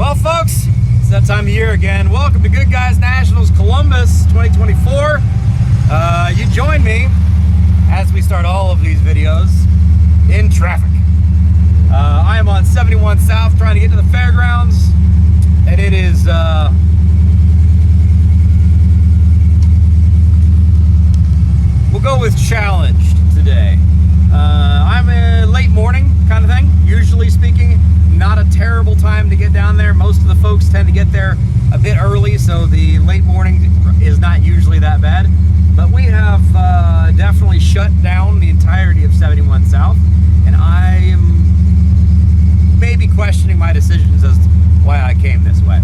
Well, folks, it's that time of year again. Welcome to Good Guys Nationals Columbus 2024. You join me as we start all of these videos in traffic. I am on 71 South trying to get to the fairgrounds, and it is we'll go with challenged today. I'm a late morning kind of thing, usually speaking. Not a terrible time to get down there. Most of the folks tend to get there a bit early, so the late morning is not usually that bad. But we have definitely shut down the entirety of 71 South, and I am maybe questioning my decisions as to why I came this way.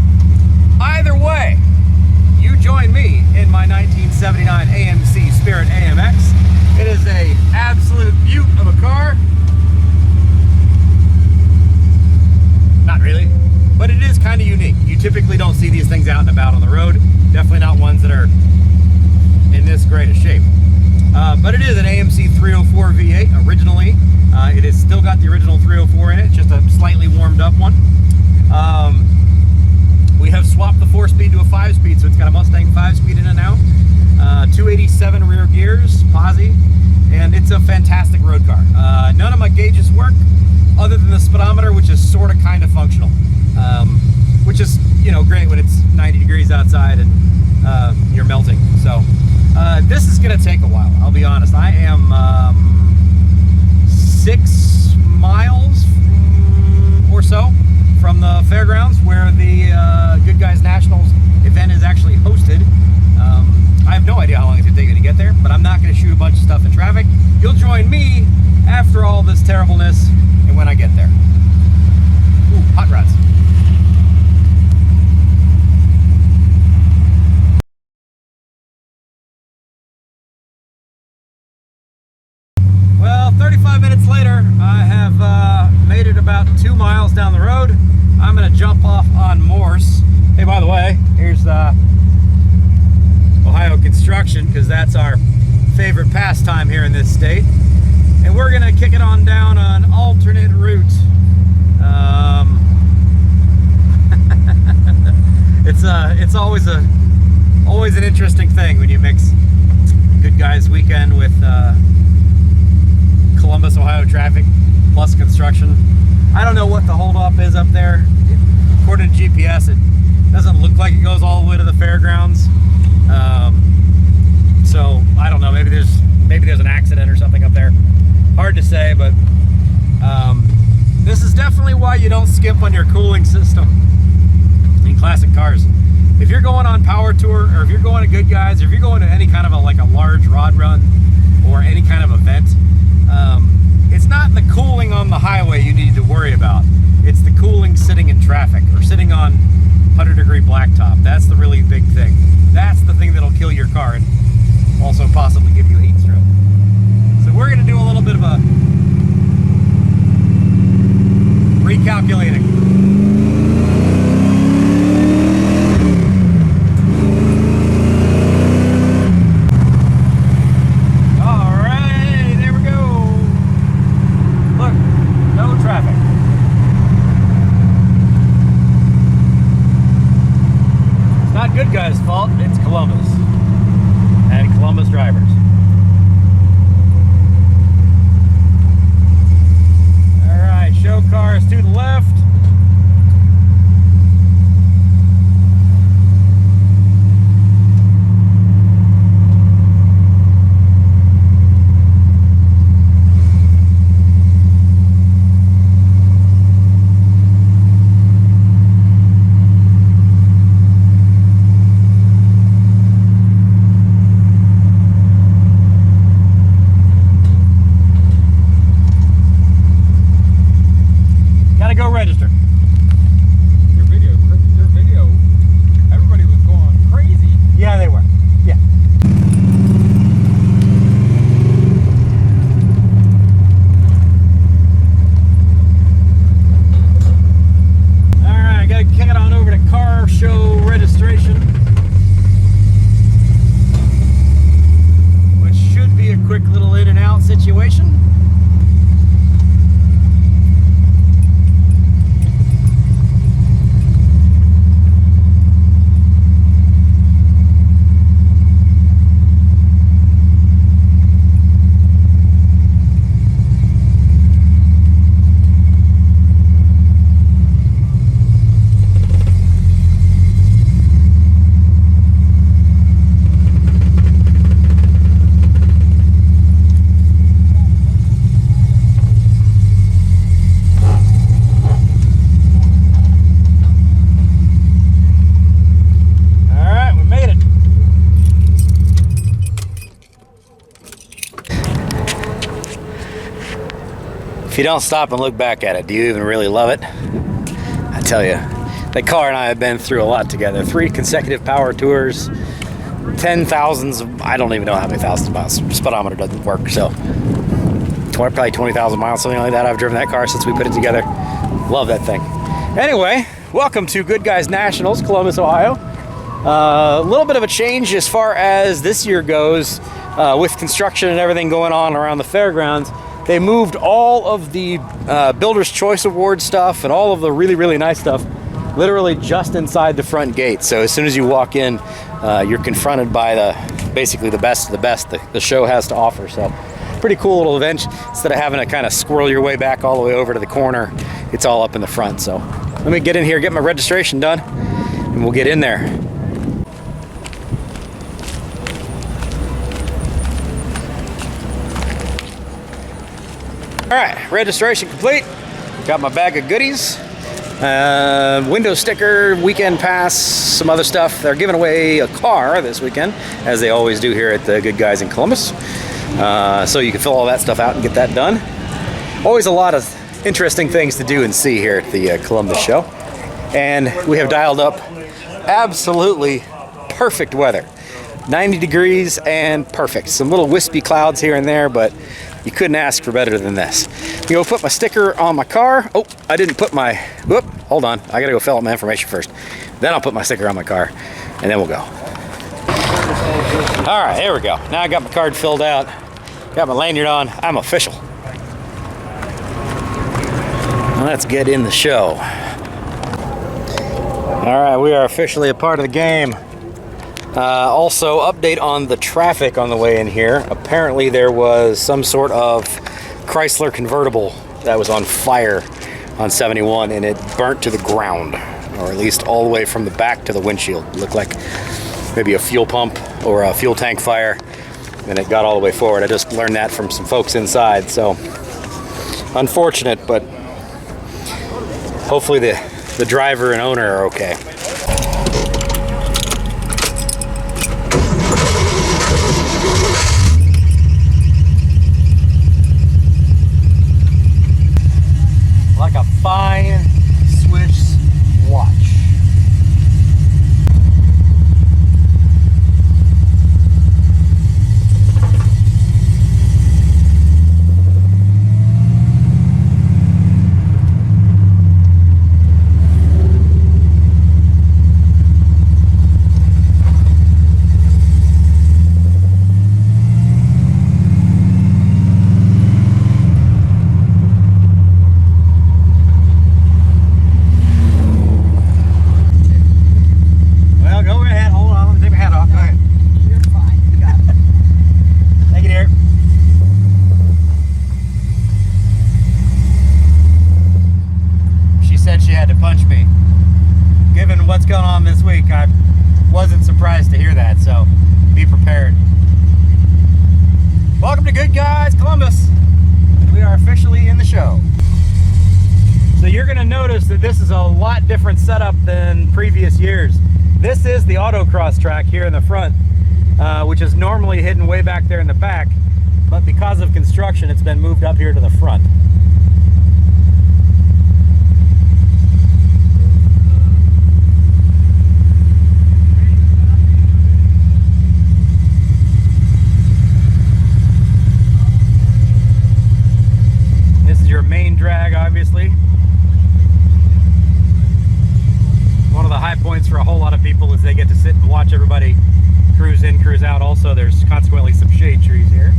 Either way, you join me in my 1979 AMC Spirit AMX. It is a absolute beaut of a car. Not really, but it is kind of unique. You typically don't see these things out and about on the road. Definitely not ones that are in this great a shape. But it is an AMC 304 V8 originally. It has still got the original 304 in it, just a slightly warmed up one. We have swapped the 4-speed to a 5-speed, so it's got a Mustang 5-speed in it now. 287 rear gears, posi, and it's a fantastic road car. None of my gauges work, other than the speedometer, which is sort of kind of functional, which is, you know, great when it's 90 degrees outside and you're melting. So this is going to take a while, I'll be honest. I am 6 miles or so from the fairgrounds where the Good Guys Nationals event is actually hosted. I have no idea how long it's going to take me to get there, but I'm not going to shoot a bunch of stuff in traffic. You'll join me after all this terribleness and when I get there. Ooh, hot rods. Well, 35 minutes later, I have made it about 2 miles down the road. I'm going to jump off on Morse. Hey, by the way, here's Ohio construction, because that's our favorite pastime here in this state. And we're going to kick it on down an alternate route. It's always an interesting thing when you mix Good Guys weekend with Columbus, Ohio traffic plus construction. I don't know what the holdup is up there. According to GPS, it doesn't look like it goes all the way to the fairgrounds. So I don't know. Maybe there's an accident or something up there. Hard to say, but this is definitely why you don't skimp on your cooling system in classic cars. If you're going on Power Tour, or if you're going to Good Guys, or if you're going to any kind of a large rod run or any kind of event, it's not the cooling on the highway you need to worry about. It's the cooling sitting in traffic or sitting on 100-degree blacktop. That's the really big thing. That's the thing that'll kill your car and also possibly give you heat stroke. So we're going to do a little bit of a recalculating. All right, there we go. Look, no traffic. It's not Good Guys' fault, it's Columbus and Columbus drivers. Show cars to the left. Go register. you don't stop and look back at it, do you even really love it? I tell you, that car and I have been through a lot together. 3 consecutive power tours, 10,000s, I don't even know how many thousands of miles. Speedometer doesn't work, so probably 20,000 miles, something like that. I've driven that car since we put it together. Love that thing. Anyway, welcome to Good Guys Nationals, Columbus, Ohio. A little bit of a change as far as this year goes, with construction and everything going on around the fairgrounds. They moved all of the Builder's Choice Award stuff and all of the really, really nice stuff literally just inside the front gate. So as soon as you walk in, you're confronted by basically the best of the best the show has to offer. So pretty cool little event. Instead of having to kind of squirrel your way back all the way over to the corner, it's all up in the front. So let me get in here, get my registration done, and we'll get in there. All right, registration complete. Got my bag of goodies. Window sticker, weekend pass, some other stuff. They're giving away a car this weekend, as they always do here at the Good Guys in Columbus. So you can fill all that stuff out and get that done. Always a lot of interesting things to do and see here at the Columbus show. And we have dialed up absolutely perfect weather. 90 degrees and perfect. Some little wispy clouds here and there, but you couldn't ask for better than this. I'm gonna put my sticker on my car. Oh, I didn't put my, whoop, hold on. I gotta go fill out my information first. Then I'll put my sticker on my car, and then we'll go. All right, here we go. Now I got my card filled out, got my lanyard on, I'm official. Let's get in the show. All right, we are officially a part of the game. Also, update on the traffic on the way in here. Apparently there was some sort of Chrysler convertible that was on fire on 71, and it burnt to the ground, or at least all the way from the back to the windshield. It looked like maybe a fuel pump or a fuel tank fire, and it got all the way forward. I just learned that from some folks inside, so unfortunate, but hopefully the driver and owner are okay. Like a fine Swiss watch. I wasn't surprised to hear that, so be prepared. Welcome to Good Guys Columbus. We are officially in the show. So you're going to notice that this is a lot different setup than previous years. This is the autocross track here in the front, which is normally hidden way back there in the back, but because of construction it's been moved up here to the front. Your main drag, obviously. One of the high points for a whole lot of people is they get to sit and watch everybody cruise in, cruise out. Also, there's consequently some shade trees here.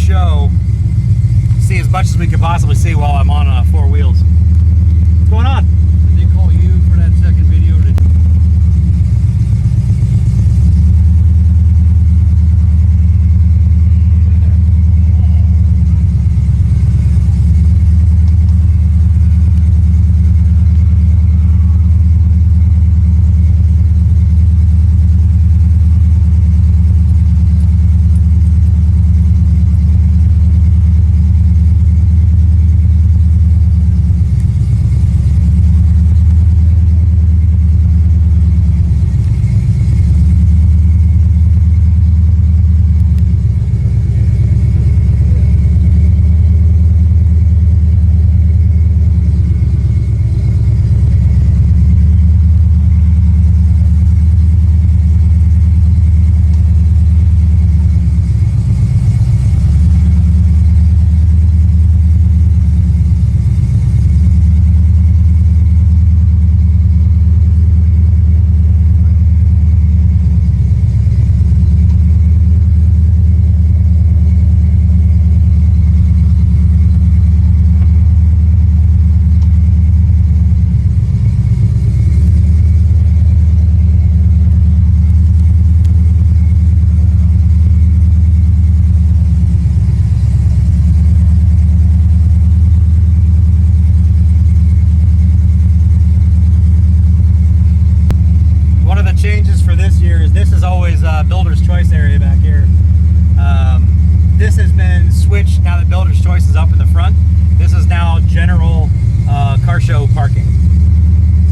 show, see as much as we could possibly see while I'm on 4 wheels. What's going on? Did they call you for that second video? Changes for this year is this is always Builder's Choice area back here. This has been switched now that Builder's Choice is up in the front. This is now general car show parking.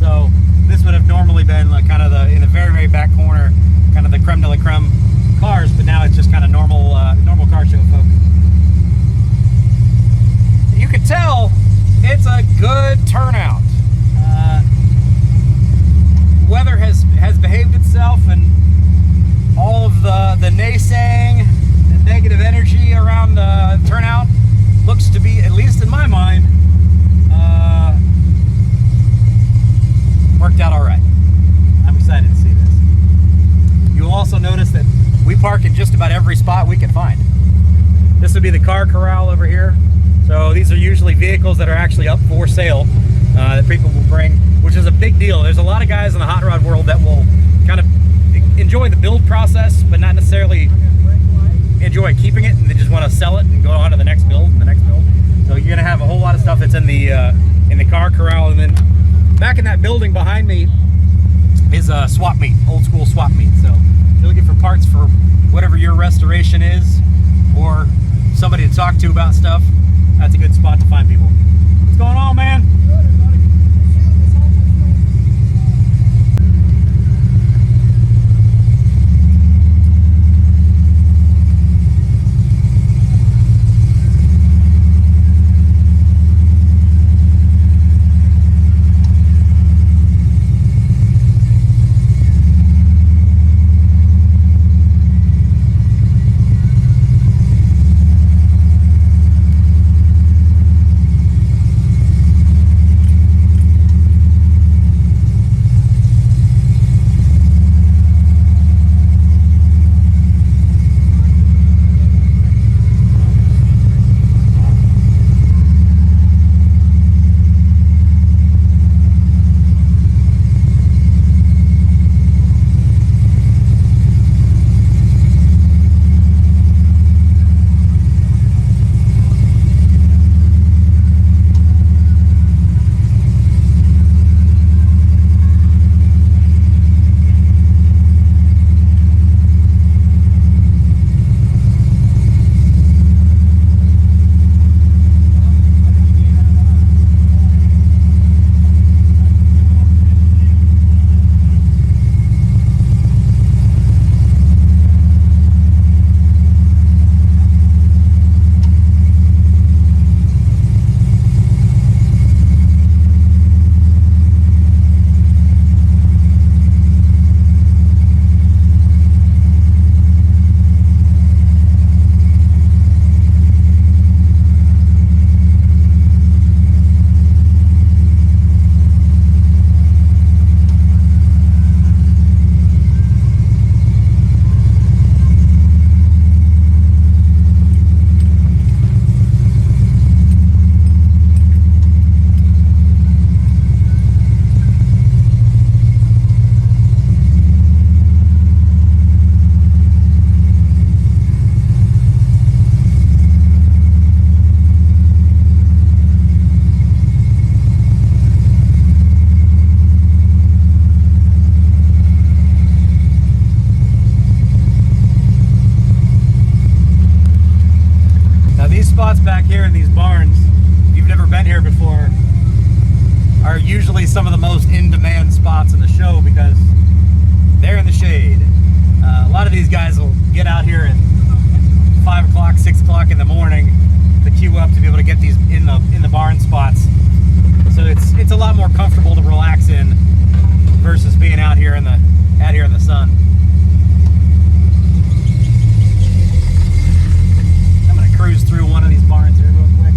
So this would have normally been like kind of in the very, very back corner, kind of the creme de la creme cars, but now it's just kind of normal normal car show folk. You could tell it's a good turnout. Weather has behaved itself, and all of the naysaying, the negative energy around the turnout looks to be, at least in my mind, worked out all right. I'm excited to see this. You'll also notice that we park in just about every spot we can find. This would be the car corral over here. So these are usually vehicles that are actually up for sale that people will bring, which is a big deal. There's a lot of guys in the hot rod world that will kind of enjoy the build process, but not necessarily enjoy keeping it, and they just want to sell it and go on to the next build and the next build. So you're gonna have a whole lot of stuff that's in the car corral, and then back in that building behind me is a swap meet, old school swap meet. So if you're looking for parts for whatever your restoration is, or somebody to talk to about stuff, that's a good spot to find people. What's going on, man? spots back here in these barns, if you've never been here before, are usually some of the most in-demand spots in the show because they're in the shade. A lot of these guys will get out here at 5 o'clock, 6 o'clock in the morning to queue up to be able to get these in the barn spots. So it's a lot more comfortable to relax in versus being out here in the sun. I'm gonna cruise through one of these barns here real quick.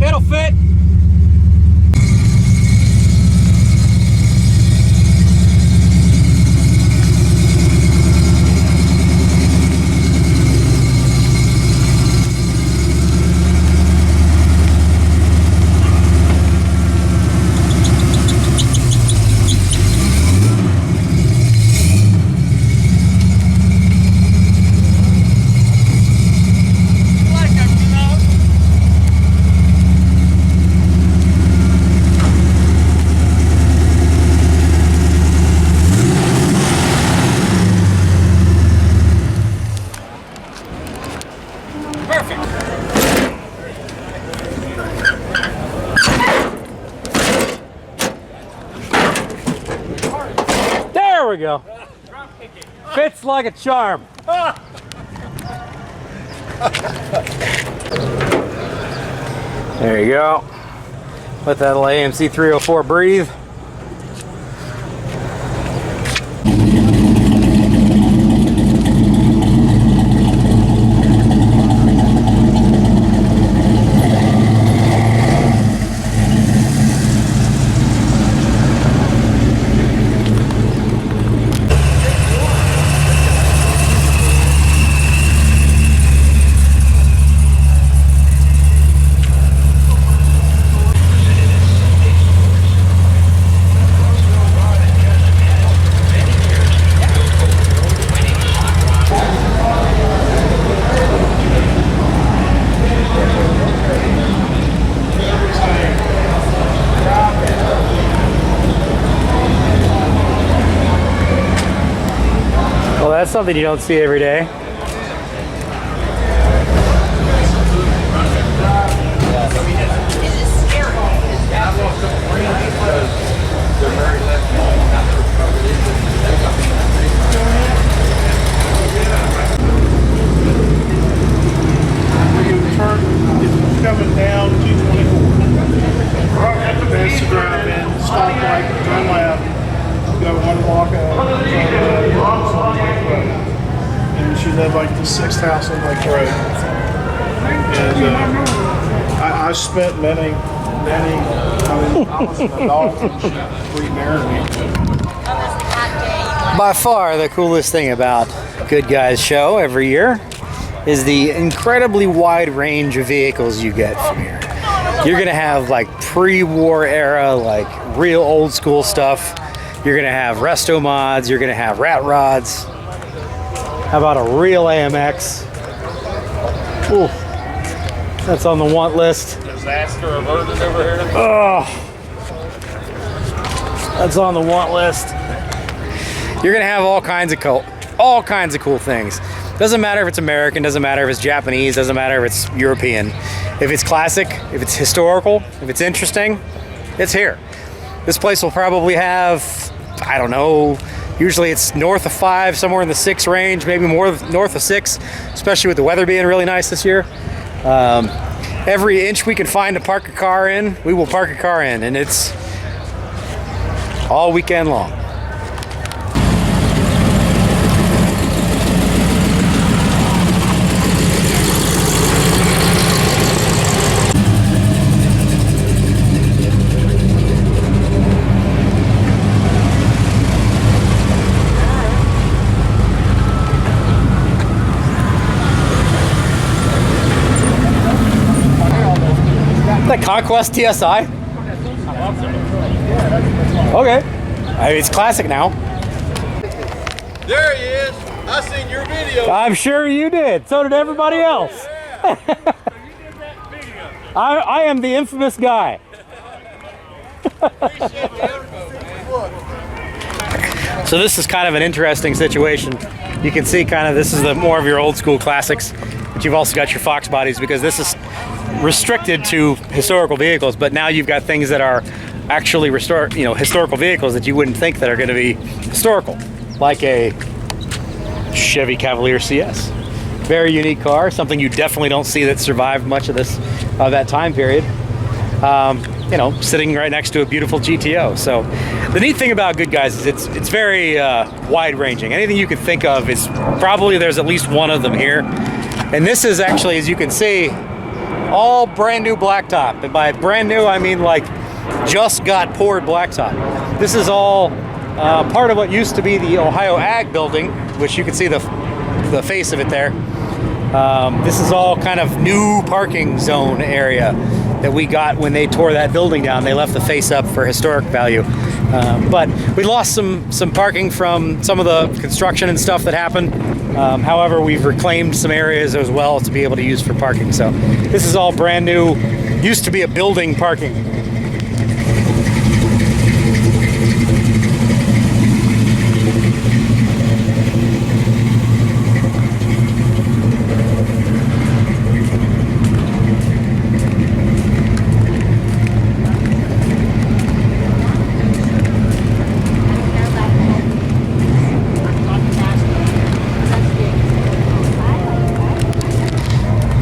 It'll fit. There we go. Fits like a charm. There you go. Let that little AMC 304 breathe. Well, that's something you don't see every day. Coming down 224. Best to drive in, stop light, turn left, go 1 block out, and she lived like the 6th house on Lake Road. And I spent many, I was an adult and she remarried me. By far the coolest thing about Good Guys Show every year is the incredibly wide range of vehicles you get from here. You're gonna have like pre-war era, like real old school stuff. You're gonna have resto mods, you're gonna have rat rods. How about a real AMX? Ooh, that's on the want list. Disaster averted over here. Oh. That's on the want list. You're gonna have all kinds of cool things. Doesn't matter if it's American, doesn't matter if it's Japanese, doesn't matter if it's European. If it's classic, if it's historical, if it's interesting, it's here. This place will probably have, I don't know, usually it's north of 5, somewhere in the 6 range, maybe more north of 6, especially with the weather being really nice this year. Every inch we can find to park a car in, we will park a car in, and it's all weekend long. That Conquest TSI? Okay. I mean, it's classic now. There he is. I seen your video. I'm sure you did. So did everybody else. I am the infamous guy. So this is kind of an interesting situation. You can see kind of this is the more of your old school classics, but you've also got your Fox bodies because this is restricted to historical vehicles, but now you've got things that are actually historical vehicles that you wouldn't think that are going to be historical, like a Chevy Cavalier CS. Very unique car, something you definitely don't see that survived much of that time period. Sitting right next to a beautiful GTO. So the neat thing about Good Guys is it's very wide-ranging. Anything you could think of is probably there's at least one of them here. And this is actually, as you can see, all brand new blacktop. And by brand new, I mean like just got poured blacktop. This is all part of what used to be the Ohio Ag building, which you can see the face of it there. This is all kind of new parking zone area that we got when they tore that building down. They left the face up for historic value. But we lost some parking from some of the construction and stuff that happened. However, we've reclaimed some areas as well to be able to use for parking. So this is all brand new, used to be a building parking.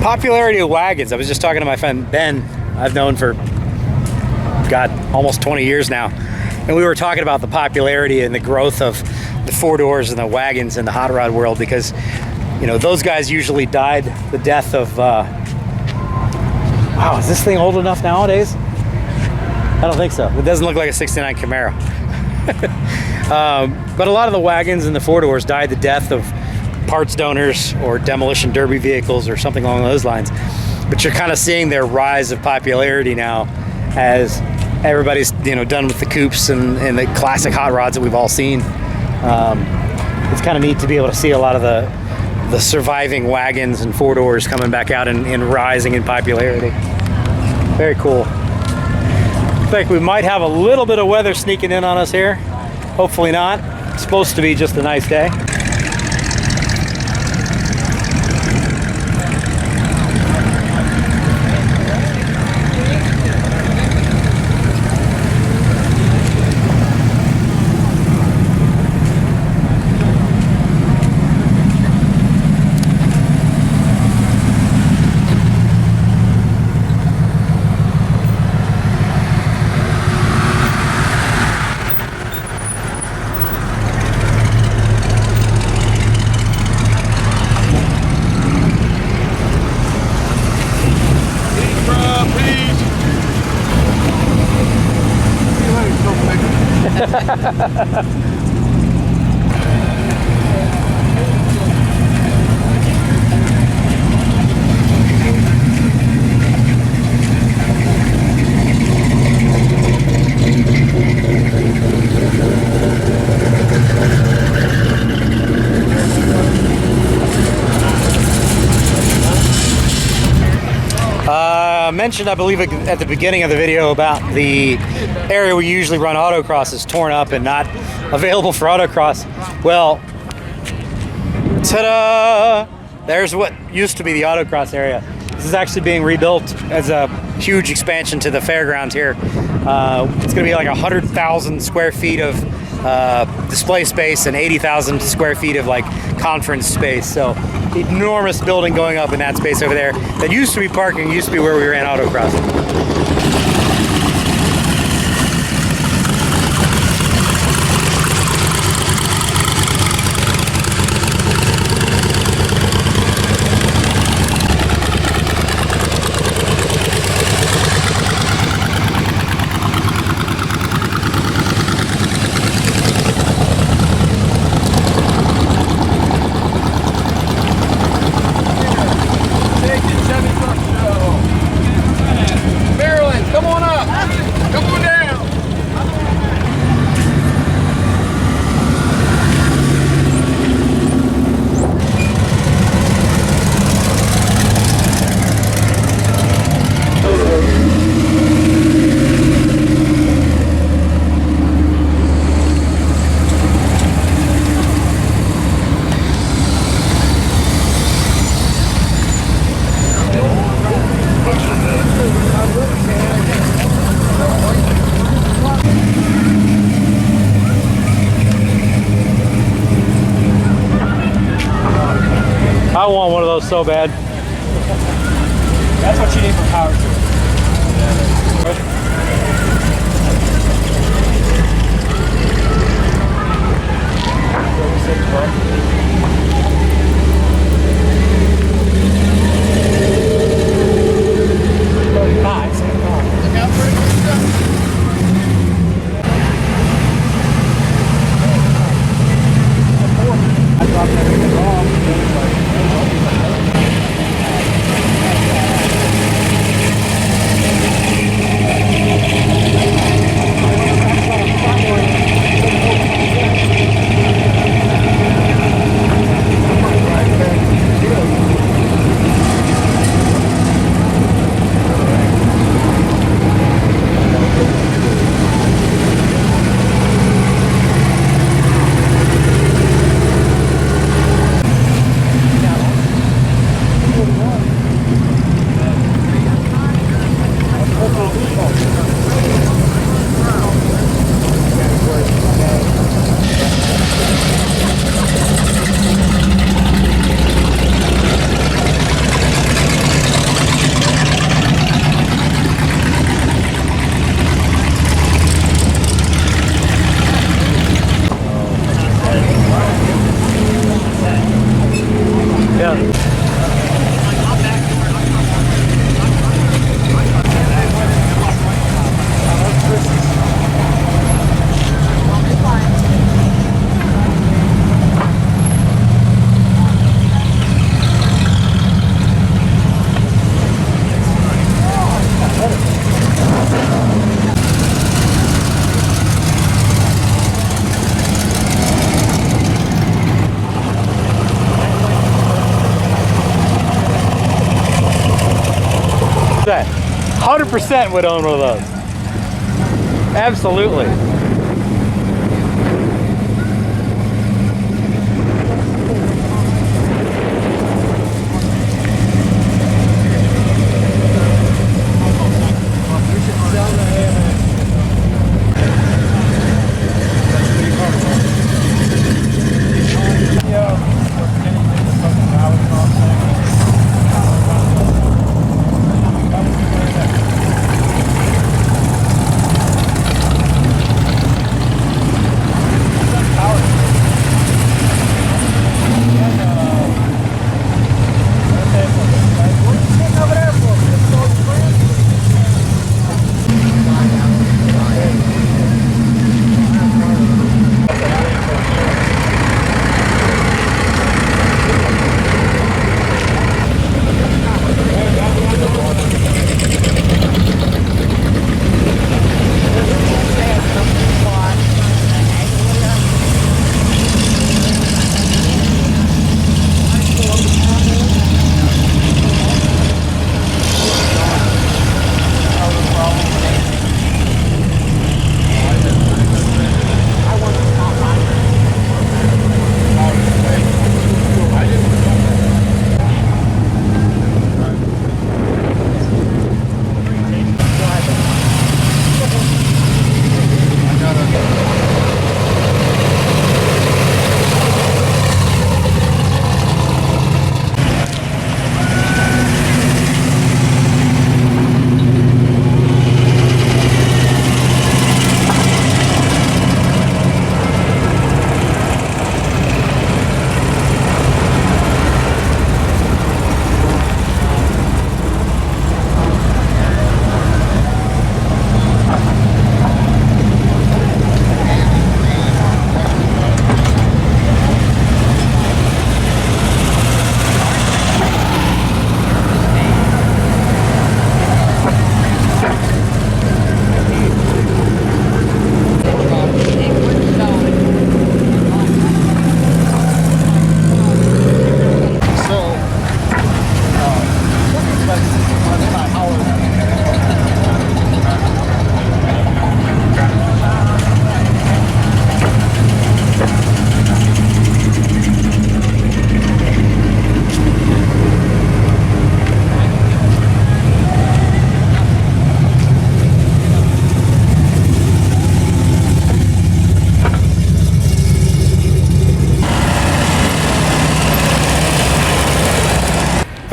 Popularity of wagons. I was just talking to my friend Ben, I've known for, almost 20 years now. And we were talking about the popularity and the growth of the 4-doors and the wagons in the hot rod world because, those guys usually died the death of, wow, is this thing old enough nowadays? I don't think so. It doesn't look like a 69 Camaro. But a lot of the wagons and the 4-doors died the death of parts donors or demolition derby vehicles or something along those lines. But you're kind of seeing their rise of popularity now as everybody's done with the coupes and the classic hot rods that we've all seen. It's kind of neat to be able to see a lot of the surviving wagons and 4-doors coming back out and rising in popularity. Very cool. Looks like we might have a little bit of weather sneaking in on us here. Hopefully not. It's supposed to be just a nice day. mentioned, I believe, at the beginning of the video about the area we usually run autocross is torn up and not available for autocross. Well, ta-da! There's what used to be the autocross area. This is actually being rebuilt as a huge expansion to the fairgrounds here. It's going to be like 100,000 square feet of display space and 80,000 square feet of like conference space. So enormous building going up in that space over there. That used to be parking, used to be where we ran autocross. I want one of those so bad. That's what you need for power tools. That 100% would own one of those. Absolutely.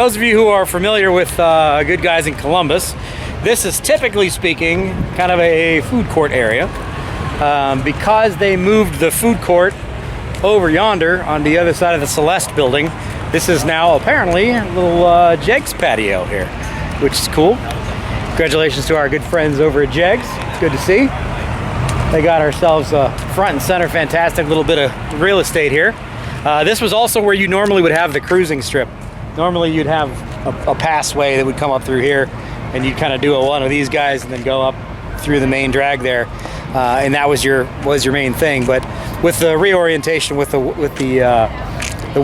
those of you who are familiar with Good Guys in Columbus, this is typically speaking kind of a food court area. Because they moved the food court over yonder on the other side of the Celeste building, this is now apparently a little Jegs patio here, which is cool. Congratulations to our good friends over at Jegs. It's good to see. They got ourselves a front and center fantastic little bit of real estate here. This was also where you normally would have the cruising strip. Normally you'd have a passway that would come up through here, and you'd kind of do one of these guys and then go up through the main drag there, and that was your main thing. But with the reorientation, with the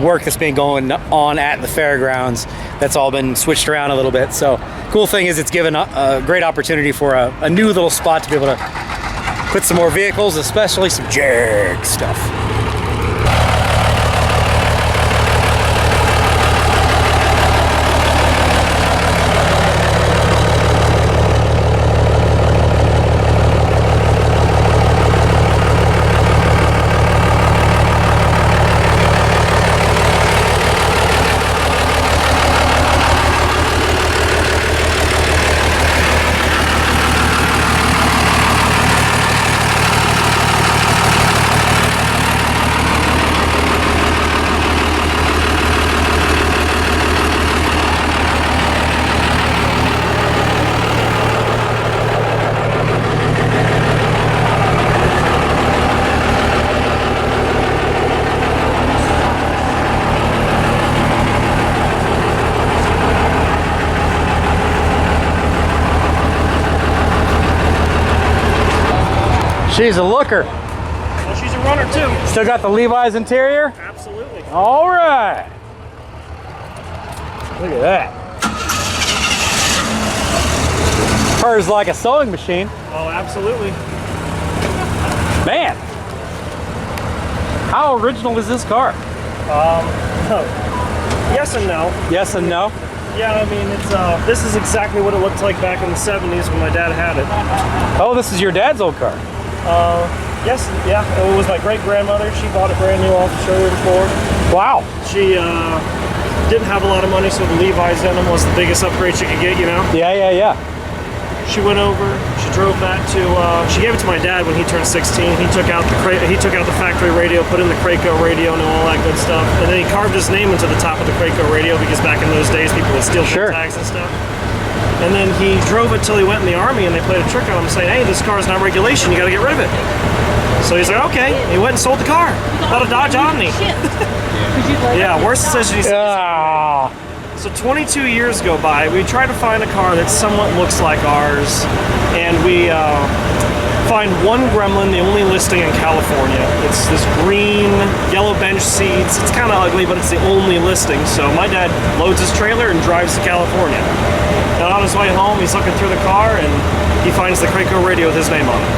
work that's been going on at the fairgrounds, that's all been switched around a little bit. So cool thing is it's given a great opportunity for a new little spot to be able to put some more vehicles, especially some Jag stuff. She's a looker. Well, she's a runner too. Still got the Levi's interior? Absolutely. All right. Look at that. Hers like a sewing machine. Oh, absolutely. Man. How original is this car? Yes and no. Yes and no. Yeah, I mean, it's this is exactly what it looked like back in the 70s when my dad had it. Oh, this is your dad's old car. Yes, yeah, it was my great-grandmother. She bought it brand new off the showroom floor. Wow. She didn't have a lot of money, so the Levi's denim was the biggest upgrade she could get, you know? Yeah. She went over, she drove that to, she gave it to my dad when he turned 16. He took out the factory radio, put in the Craco radio and all that good stuff. And then he carved his name into the top of the Craco radio because back in those days, people would steal Sure. tags and stuff. And then he drove it till he went in the Army, and they played a trick on him saying, hey, this car is not regulation, you gotta get rid of it. So he's like, okay. He went and sold the car. Bought a Dodge Omni. Yeah, worst decision he's So 22 years go by. We try to find a car that somewhat looks like ours, and we find one Gremlin, the only listing in California. It's this green, yellow bench seats. It's kind of ugly, but it's the only listing. So my dad loads his trailer and drives to California. And on his way home, he's looking through the car, and he finds the Craco radio with his name on it.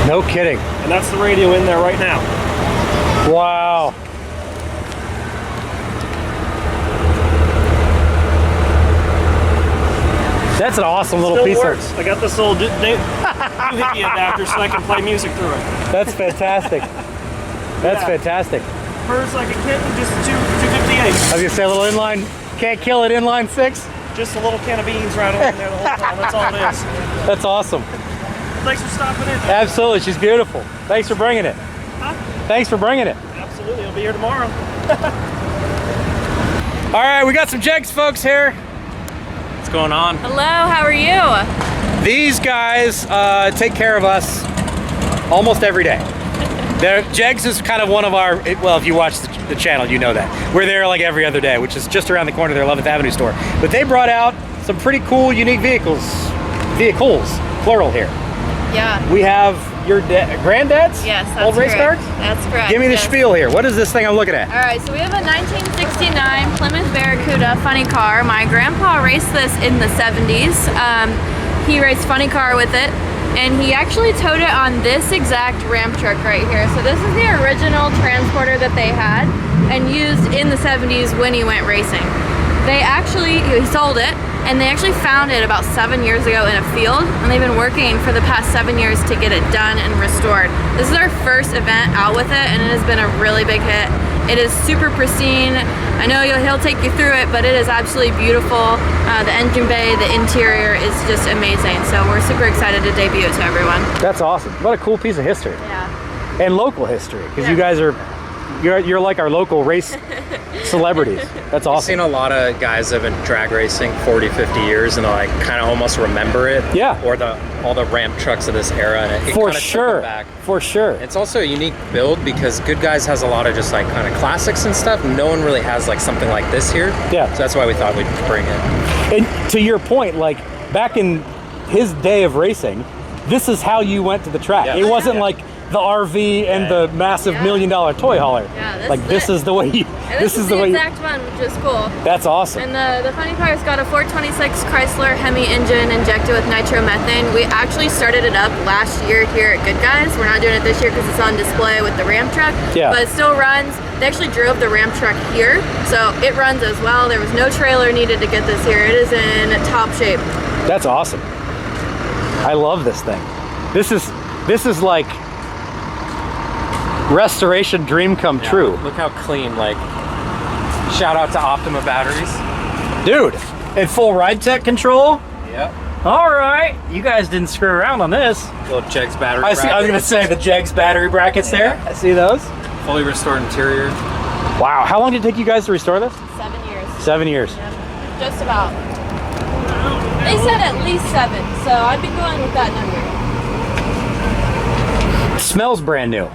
No kidding. And that's the radio in there right now. Wow. That's an awesome little Still piece works. I got this little doohickey adapter so I can play music through it. That's fantastic. That's fantastic. Hers like a kitten, just a 258. I was gonna say a little inline, can't kill it, inline 6. Just a little can of beans right over there the whole time. That's all it is. That's awesome. Thanks for stopping in. Absolutely, she's beautiful. Thanks for bringing it. Huh? Thanks for bringing it. Absolutely, I'll be here tomorrow. All right, we got some Jegs folks here. What's going on? Hello, how are you? These guys take care of us almost every day. Jegs is kind of one of our, well, if you watch the channel, you know that. We're there like every other day, which is just around the corner of their 11th Avenue store. But they brought out some pretty cool, unique vehicles, plural here. Yeah. We have your granddad's Yes, that's old race correct. cars? That's correct. Give me the yes. spiel here. What is this thing I'm looking at? All right, so we have a 1969 Plymouth Barracuda funny car. My grandpa raced this in the 70s. He raced funny car with it, and he actually towed it on this exact ramp truck right here. So this is the original transporter that they had and used in the 70s when he went racing. He sold it, and they actually found it about 7 years ago in a field, and they've been working for the past 7 years to get it done and restored. This is our first event out with it, and it has been a really big hit. It is super pristine. I know he'll take you through it, but it is absolutely beautiful. The engine bay, the interior is just amazing. So we're super excited to debut it to everyone. That's awesome. What a cool piece of history. Yeah. And local history, because Yeah. you guys are, you're like our local race celebrities. That's I've awesome. seen a lot of guys that have been drag racing 40, 50 years and they like kind of almost remember it. Yeah. Or all the ramp trucks of this era, and it For kinda took sure. them back. For sure. It's also a unique build because Good Guys has a lot of just like kind of classics and stuff. No one really has like something like this here. Yeah. So that's why we thought we'd bring it. And to your point, like back in his day of racing, this is how you went to the track. Yeah. It wasn't like the RV and the massive $1 million toy hauler. Yeah, like this is the way you. And this is the the way. exact one, which is cool. That's awesome. And the funny part, it's got a 426 Chrysler Hemi engine injected with nitromethane. We actually started it up last year here at Good Guys. We're not doing it this year because it's on display with the ramp truck. Yeah. But it still runs. They actually drove the ramp truck here, so it runs as well. There was no trailer needed to get this here. It is in top shape. That's awesome. I love this thing. This is like restoration dream come true. Look how clean, like, shout out to Optima batteries. Dude, and full ride tech control. Yep. All right, you guys didn't screw around on this. Little Jegs battery I was gonna say the Jegs battery brackets there. I see those. Fully restored interior. Wow, how long did it take you guys to restore this? 7 years. 7 years. Just about. They said at least 7, so I'd be going with that number. It smells brand new.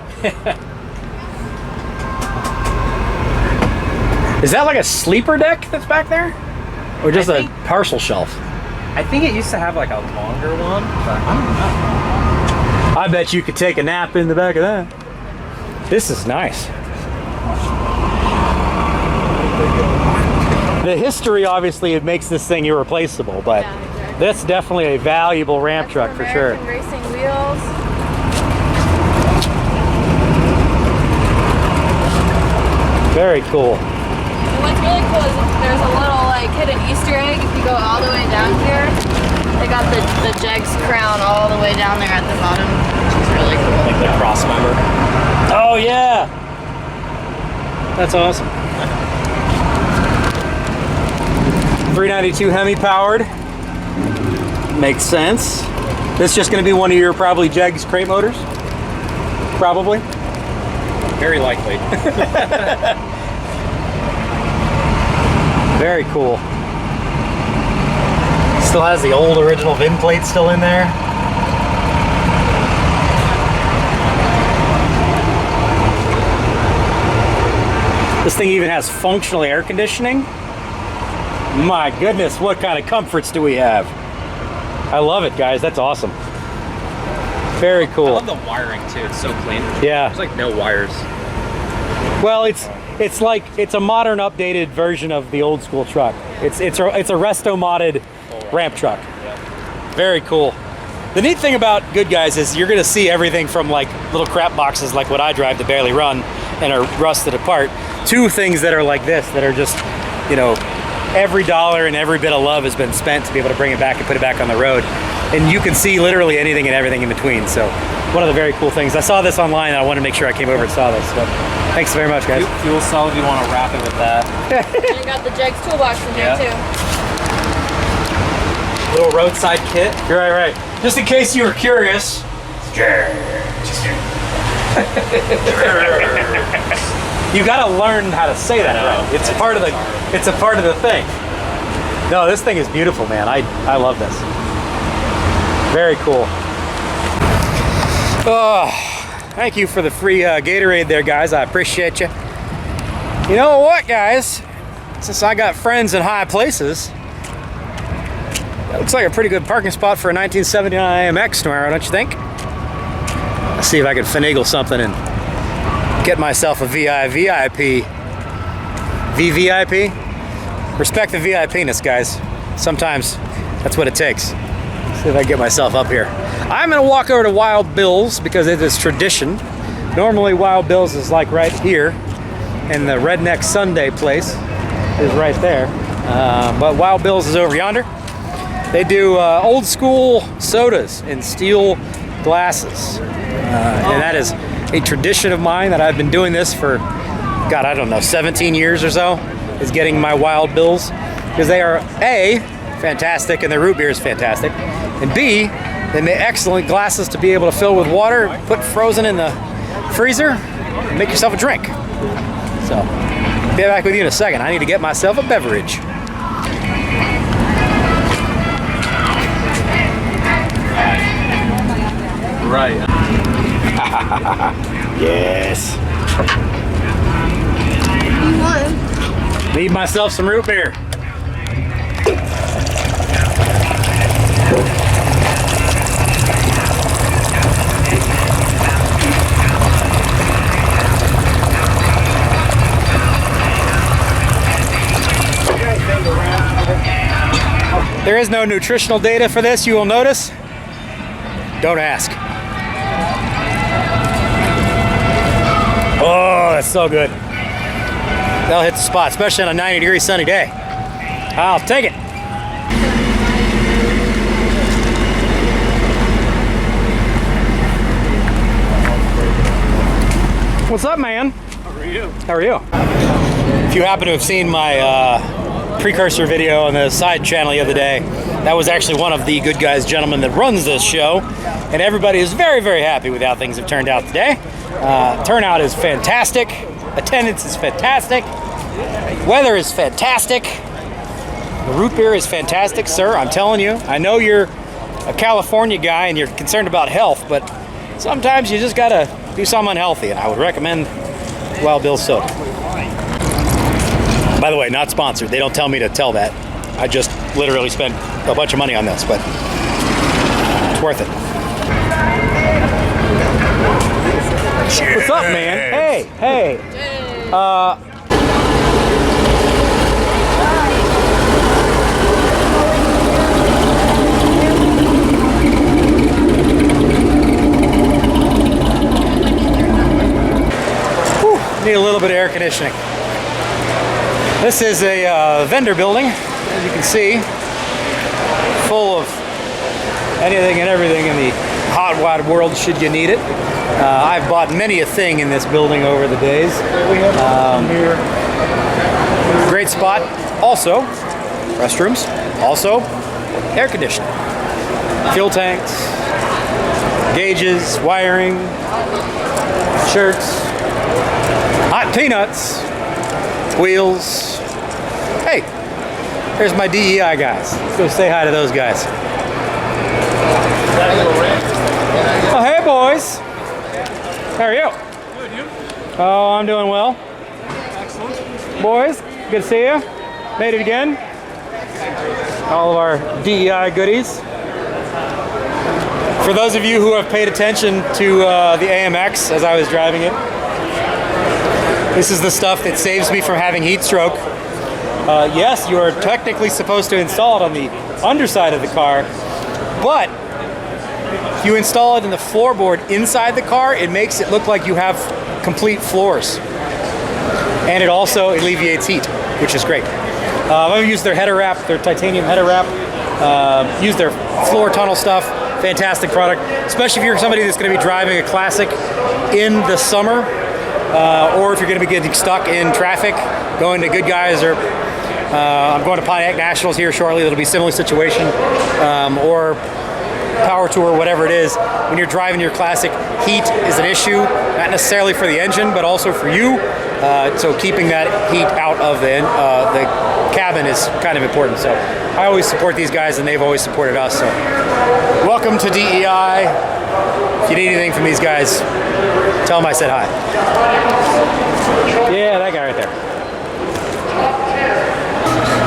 Is that like a sleeper deck that's back there? Or just a partial shelf? I think it used to have like a longer one, but I don't know. I bet you could take a nap in the back of that. This is nice. The history, obviously, it makes this thing irreplaceable, but Yeah, exactly. that's definitely a valuable ramp truck for sure. American Racing wheels. Very cool. And what's really cool is there's a little like hidden Easter egg. If you go all the way down here, they got the Jegs crown all the way down there at the bottom, which is really cool. Like the cross member. Oh yeah, that's awesome. 392 Hemi powered. Makes sense. This is just going to be one of your probably Jegs crate motors. Probably. Very likely. Very cool. Still has the old original VIN plate still in there. This thing even has functional air conditioning. My goodness, what kind of comforts do we have? I love it, guys. That's awesome. Very I cool. love the wiring too. It's so clean. Yeah. There's like no wires. Well, it's like it's a modern, updated version of the old school truck. It's a resto modded ramp truck. Very cool. The neat thing about Good Guys is you're gonna see everything from like little crap boxes like what I drive that barely run and are rusted apart, to things that are like this that are just, you know, every dollar and every bit of love has been spent to be able to bring it back and put it back on the road. And you can see literally anything and everything in between. So one of the very cool things. I saw this online and I wanted to make sure I came over and saw this. But thanks very much, guys. Fuel cell if you want to wrap it with that. And you got the Jegs toolbox in there too. Little roadside kit. You're right. Just in case you were curious. You gotta learn how to say that right. It's part of the thing. No, this thing is beautiful, man. I love this. Very cool. Oh, thank you for the free Gatorade there, guys. I appreciate you. You know what, guys? Since I got friends in high places, that looks like a pretty good parking spot for a 1979 AMX tomorrow, don't you think? Let's see if I can finagle something and get myself a VIP. VVIP? Respect the VIPness, guys. Sometimes that's what it takes. See if I can get myself up here. I'm gonna walk over to Wild Bill's because it is tradition. Normally Wild Bill's is like right here, and the Redneck Sunday place is right there. But Wild Bill's is over yonder. They do old school sodas in steel glasses. And that is a tradition of mine that I've been doing this for, God, I don't know, 17 years or so, is getting my Wild Bills, because they are A, fantastic, and their root beer is fantastic, and B, they make excellent glasses to be able to fill with water, put frozen in the freezer, and make yourself a drink. So, be back with you in a second. I need to get myself a beverage. Right. Yes. Need myself some root beer. There is no nutritional data for this, you will notice. Don't ask. Oh, that's so good. That'll hit the spot, especially on a 90-degree sunny day. I'll take it. What's up, man? How are you? How are you? If you happen to have seen my precursor video on the side channel the other day, that was actually one of the good guys gentlemen that runs this show, and everybody is very, very happy with how things have turned out today. Turnout is fantastic, attendance is fantastic, weather is fantastic, the root beer is fantastic, sir. I'm telling you, I know you're a California guy and you're concerned about health, but sometimes you just gotta do something unhealthy, and I would recommend Wild Bill's soda. By the way, not sponsored. They don't tell me to tell that. I just literally spent a bunch of money on this, but it's worth it. What's up, man? Hey, hey. Need a little bit of air conditioning. This is a vendor building, as you can see, full of anything and everything in the hot, wide world should you need it. I've bought many a thing in this building over the days. Great spot. Also, restrooms. Also, air conditioning. Fuel tanks, gauges, wiring, shirts, hot peanuts, wheels. Hey, here's my DEI guys. Let's go say hi to those guys. Oh, hey boys. How are you? Good, you? Oh, I'm doing well. Excellent. Boys, good to see you. Made it again. All of our DEI goodies. For those of you who have paid attention to the AMX as I was driving it, this is the stuff that saves me from having heat stroke. Yes, you are technically supposed to install it on the underside of the car, but if you install it in the floorboard inside the car, it makes it look like you have complete floors. And it also alleviates heat, which is great. I've used their header wrap, their titanium header wrap, used their floor tunnel stuff. Fantastic product, especially if you're somebody that's going to be driving a classic in the summer, or if you're going to be getting stuck in traffic, going to Good Guys, or I'm going to Pontiac Nationals here shortly. It'll be a similar situation, or Power Tour, whatever it is. When you're driving your classic, heat is an issue, not necessarily for the engine, but also for you. So keeping that heat out of the cabin is kind of important. So I always support these guys, and they've always supported us. So welcome to DEI. If you need anything from these guys, tell them I said hi. Yeah, that guy right there.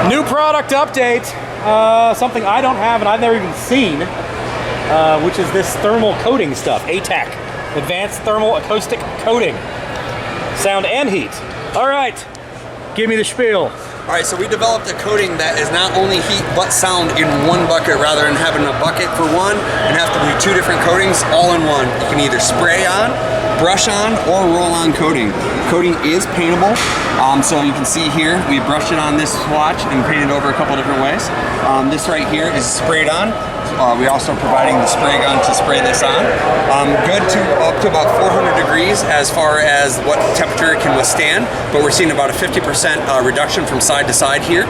New product update. Something I don't have and I've never even seen, which is this thermal coating stuff. ATAC, Advanced Thermal Acoustic Coating. Sound and heat. All right, give me the spiel. All right, so we developed a coating that is not only heat but sound in one bucket rather than having a bucket for one and have to do two different coatings all in one. You can either spray on, brush on, or roll on coating. Coating is paintable, so you can see here, we brushed it on this swatch and painted over a couple different ways. This right here is sprayed on. We're also providing the spray gun to spray this on. Good to up to about 400 degrees as far as what temperature it can withstand, but we're seeing about a 50% reduction from side to side here.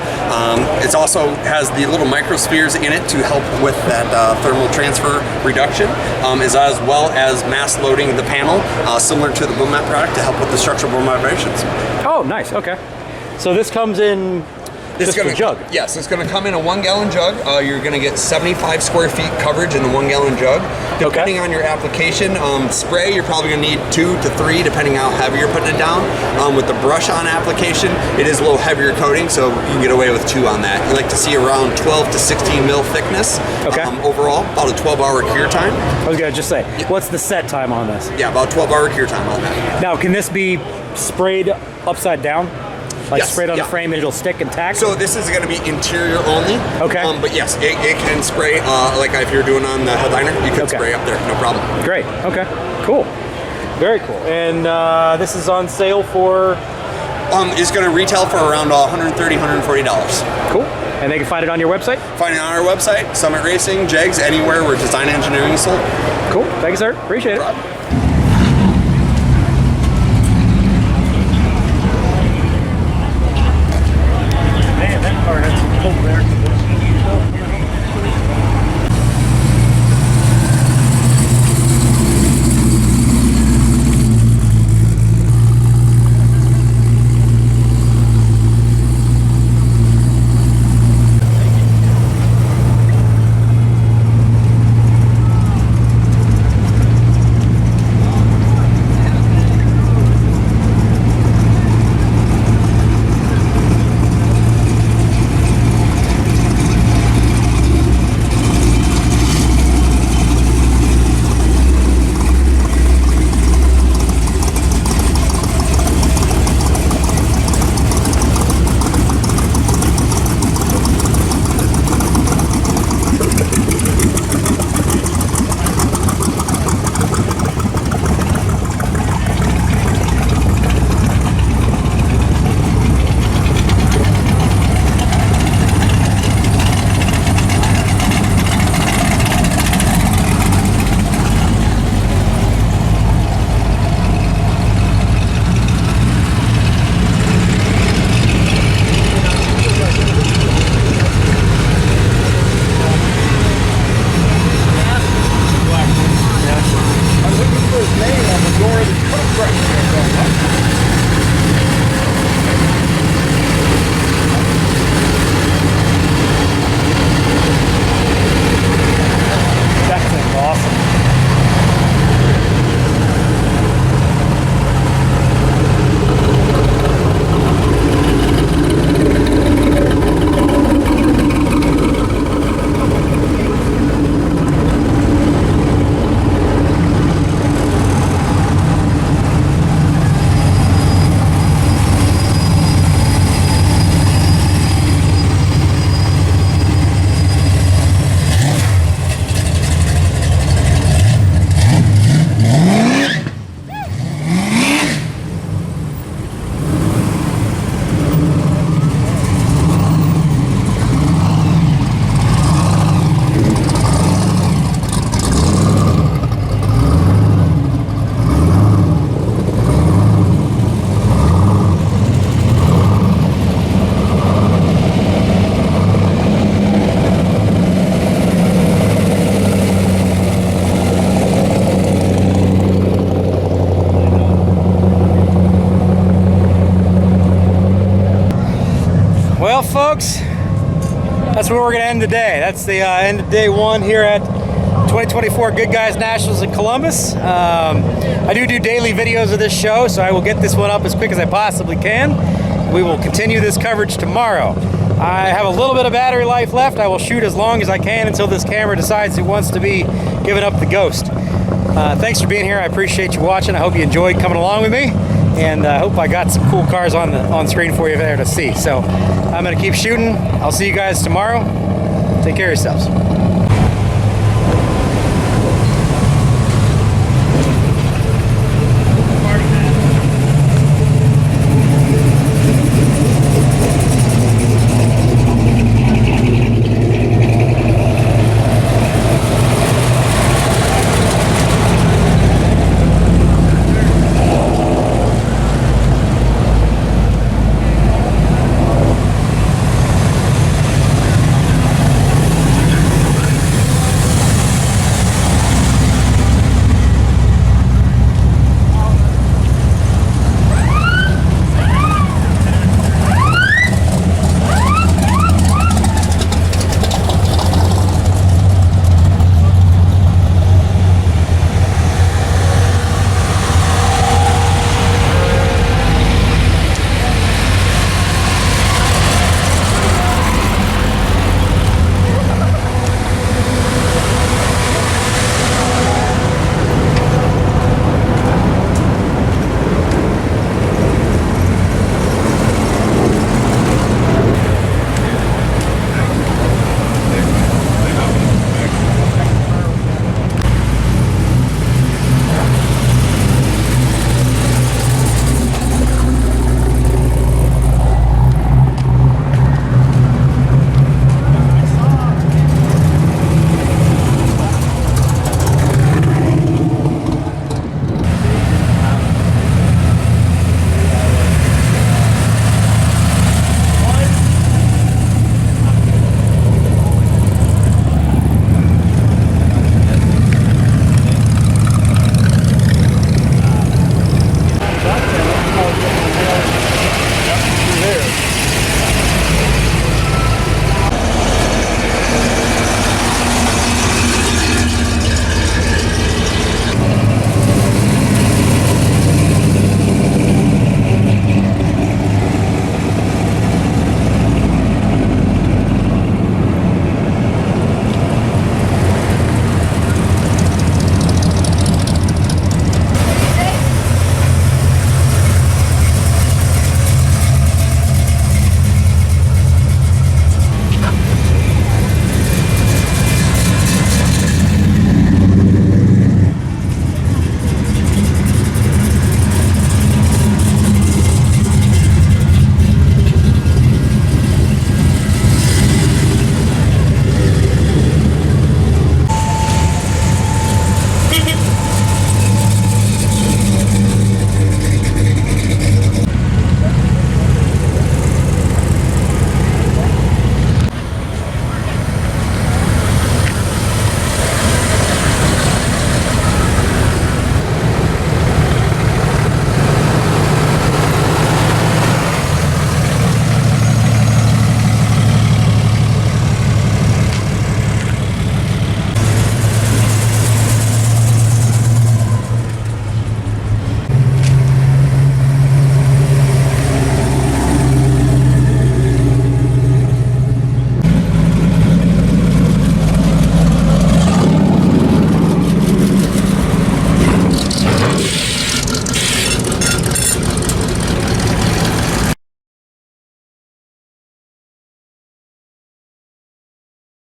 It also has the little microspheres in it to help with that thermal transfer reduction, as well as mass loading the panel, similar to the boom mat product, to help with the structural boom vibrations. Oh, nice. Okay. So this comes in just a jug. Yes, it's going to come in a 1 gallon jug. You're going to get 75 square feet coverage in the 1 gallon jug. Depending on your application, spray, you're probably going to need 2 to 3, depending how heavy you're putting it down. With the brush on application, it is a little heavier coating, so you can get away with 2 on that. You like to see around 12 to 16 mil thickness. Okay. Overall, about a 12-hour cure time. I was going to just say, what's the set time on this? Yeah, about 12-hour cure time on that. Now, can this be sprayed upside down? Like Yes, sprayed on yeah. the frame and it'll stick and tack? So this is going to be interior only. Okay. But yes, it can spray, like if you're doing on the headliner, you can spray up there, no problem. Great. Okay. Cool. Very cool. And this is on sale for? It's going to retail for around $130, $140. Cool. And they can find it on your website? Find it on our website, Summit Racing, Jegs, anywhere where design engineering is sold. Cool. Thank you, sir. Appreciate it. Man, that car has some cold air conditioning. Well, folks, that's where we're going to end the day. That's the end of day 1 here at 2024 Good Guys Nationals in Columbus. I do daily videos of this show, so I will get this one up as quick as I possibly can. We will continue this coverage tomorrow. I have a little bit of battery life left. I will shoot as long as I can until this camera decides it wants to be giving up the ghost. Thanks for being here. I appreciate you watching. I hope you enjoyed coming along with me, and I hope I got some cool cars on screen for you there to see. So I'm going to keep shooting. I'll see you guys tomorrow. Take care of yourselves.